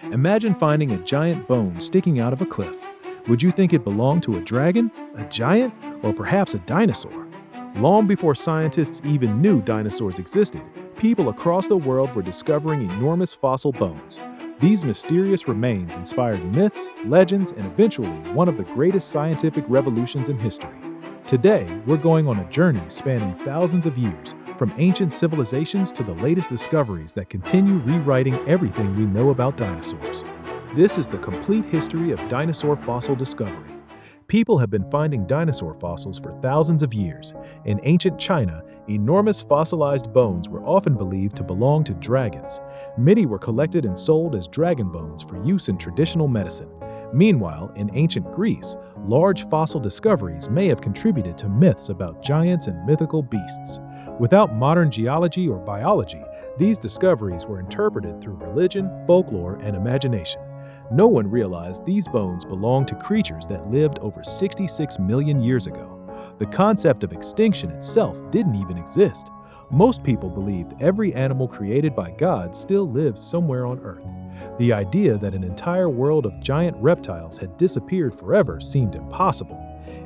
Imagine finding a giant bone sticking out of a cliff. Would you think it belonged to a dragon, a giant, or perhaps a dinosaur? Long before scientists even knew dinosaurs existed, people across the world were discovering enormous fossil bones. These mysterious remains inspired myths, legends, and eventually one of the greatest scientific revolutions in history. Today, we're going on a journey spanning thousands of years, from ancient civilizations to the latest discoveries that continue rewriting everything we know about dinosaurs. This is the complete history of dinosaur fossil discovery. People have been finding dinosaur fossils for thousands of years. In ancient China, enormous fossilized bones were often believed to belong to dragons. Many were collected and sold as dragon bones for use in traditional medicine. Meanwhile, in ancient Greece, large fossil discoveries may have contributed to myths about giants and mythical beasts. Without modern geology or biology, these discoveries were interpreted through religion, folklore, and imagination. No one realized these bones belonged to creatures that lived over 66 million years ago. The concept of extinction itself didn't even exist. Most people believed every animal created by God still lives somewhere on Earth. The idea that an entire world of giant reptiles had disappeared forever seemed impossible.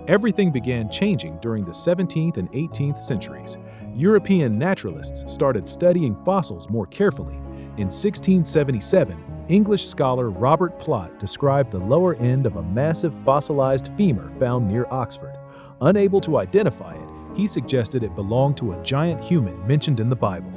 Everything began changing during the 17th and 18th centuries. European naturalists started studying fossils more carefully. In 1677, English scholar Robert Plot described the lower end of a massive fossilized femur found near Oxford. Unable to identify it, he suggested it belonged to a giant human mentioned in the Bible.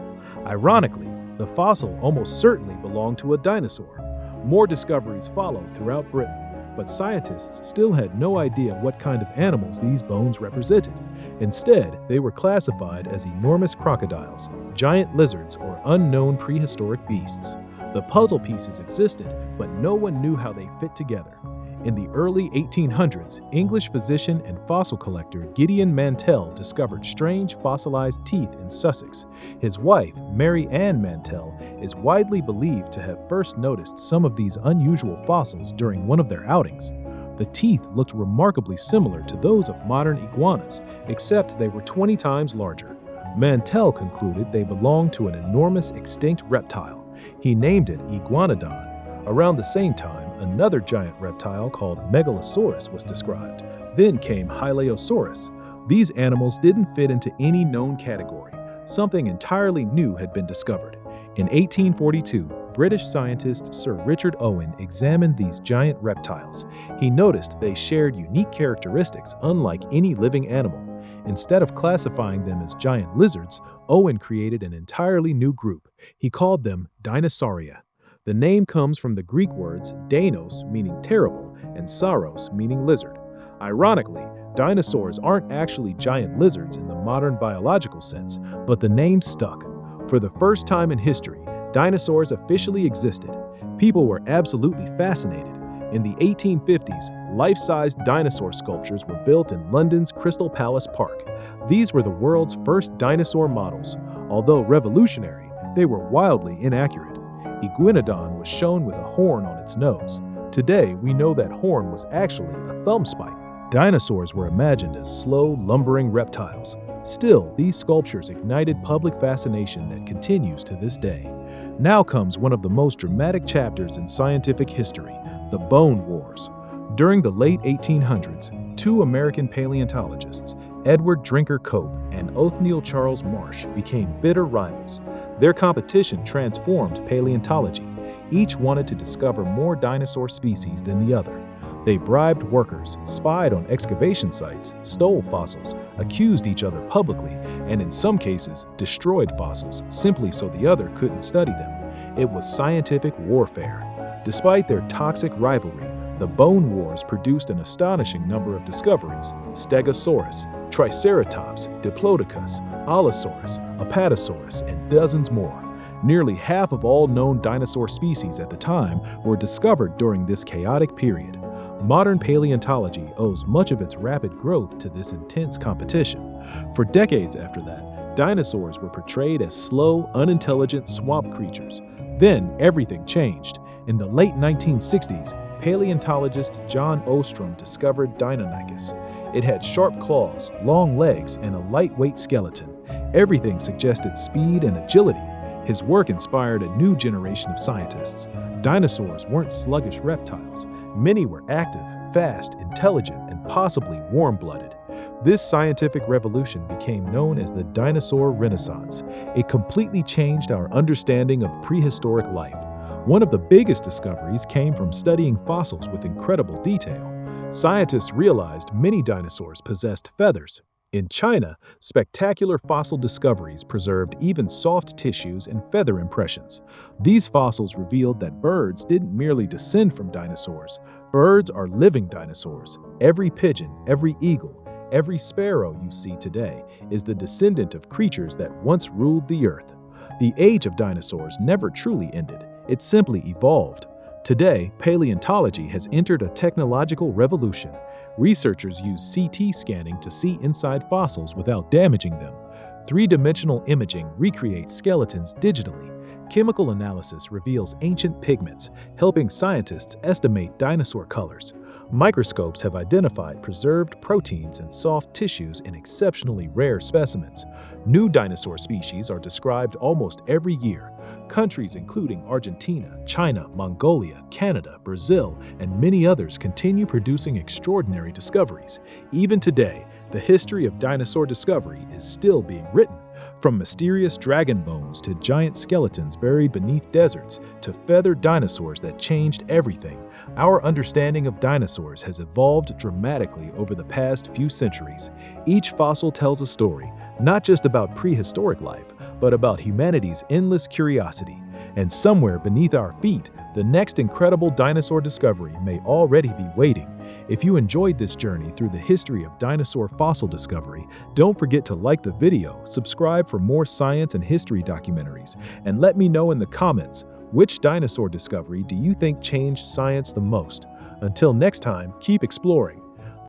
Ironically, the fossil almost certainly belonged to a dinosaur. More discoveries followed throughout Britain, but scientists still had no idea what kind of animals these bones represented. Instead, they were classified as enormous crocodiles, giant lizards, or unknown prehistoric beasts. The puzzle pieces existed, but no one knew how they fit together. In the early 1800s, English physician and fossil collector Gideon Mantell discovered strange fossilized teeth in Sussex. His wife, Mary Ann Mantell, is widely believed to have first noticed some of these unusual fossils during one of their outings. The teeth looked remarkably similar to those of modern iguanas, except they were 20 times larger. Mantell concluded they belonged to an enormous extinct reptile. He named it Iguanodon. Around the same time, another giant reptile called Megalosaurus was described. Then came Hylaeosaurus. These animals didn't fit into any known category. Something entirely new had been discovered. In 1842, British scientist Sir Richard Owen examined these giant reptiles. He noticed they shared unique characteristics unlike any living animal. Instead of classifying them as giant lizards, Owen created an entirely new group. He called them Dinosauria. The name comes from the Greek words Deinos, meaning terrible, and Sauros, meaning lizard. Ironically, dinosaurs aren't actually giant lizards in the modern biological sense, but the name stuck. For the first time in history, dinosaurs officially existed. People were absolutely fascinated. In the 1850s, life-sized dinosaur sculptures were built in London's Crystal Palace Park. These were the world's first dinosaur models. Although revolutionary, they were wildly inaccurate. Iguanodon was shown with a horn on its nose. Today, we know that horn was actually a thumb spike. Dinosaurs were imagined as slow, lumbering reptiles. Still, these sculptures ignited public fascination that continues to this day. Now comes one of the most dramatic chapters in scientific history, the Bone Wars. During the late 1800s, two American paleontologists, Edward Drinker Cope and Othniel Charles Marsh, became bitter rivals. Their competition transformed paleontology. Each wanted to discover more dinosaur species than the other. They bribed workers, spied on excavation sites, stole fossils, accused each other publicly, and in some cases, destroyed fossils simply so the other couldn't study them. It was scientific warfare. Despite their toxic rivalry, the Bone Wars produced an astonishing number of discoveries: Stegosaurus, Triceratops, Diplodocus, Allosaurus, Apatosaurus, and dozens more. Nearly half of all known dinosaur species at the time were discovered during this chaotic period. Modern paleontology owes much of its rapid growth to this intense competition. For decades after that, dinosaurs were portrayed as slow, unintelligent swamp creatures. Then everything changed. In the late 1960s, paleontologist John Ostrom discovered Deinonychus. It had sharp claws, long legs, and a lightweight skeleton. Everything suggested speed and agility. His work inspired a new generation of scientists. Dinosaurs weren't sluggish reptiles. Many were active, fast, intelligent, and possibly warm-blooded. This scientific revolution became known as the Dinosaur Renaissance. It completely changed our understanding of prehistoric life. One of the biggest discoveries came from studying fossils with incredible detail. Scientists realized many dinosaurs possessed feathers. In China, spectacular fossil discoveries preserved even soft tissues and feather impressions. These fossils revealed that birds didn't merely descend from dinosaurs. Birds are living dinosaurs. Every pigeon, every eagle, every sparrow you see today is the descendant of creatures that once ruled the earth. The age of dinosaurs never truly ended. It simply evolved. Today, paleontology has entered a technological revolution. Researchers use CT scanning to see inside fossils without damaging them. Three-dimensional imaging recreates skeletons digitally. Chemical analysis reveals ancient pigments, helping scientists estimate dinosaur colors. Microscopes have identified preserved proteins and soft tissues in exceptionally rare specimens. New dinosaur species are described almost every year. Countries including Argentina, China, Mongolia, Canada, Brazil, and many others continue producing extraordinary discoveries. Even today, the history of dinosaur discovery is still being written. From mysterious dragon bones to giant skeletons buried beneath deserts to feathered dinosaurs that changed everything, our understanding of dinosaurs has evolved dramatically over the past few centuries. Each fossil tells a story, not just about prehistoric life, but about humanity's endless curiosity. And somewhere beneath our feet, the next incredible dinosaur discovery may already be waiting. If you enjoyed this journey through the history of dinosaur fossil discovery, don't forget to like the video, subscribe for more science and history documentaries, and let me know in the comments, which dinosaur discovery do you think changed science the most? Until next time, keep exploring.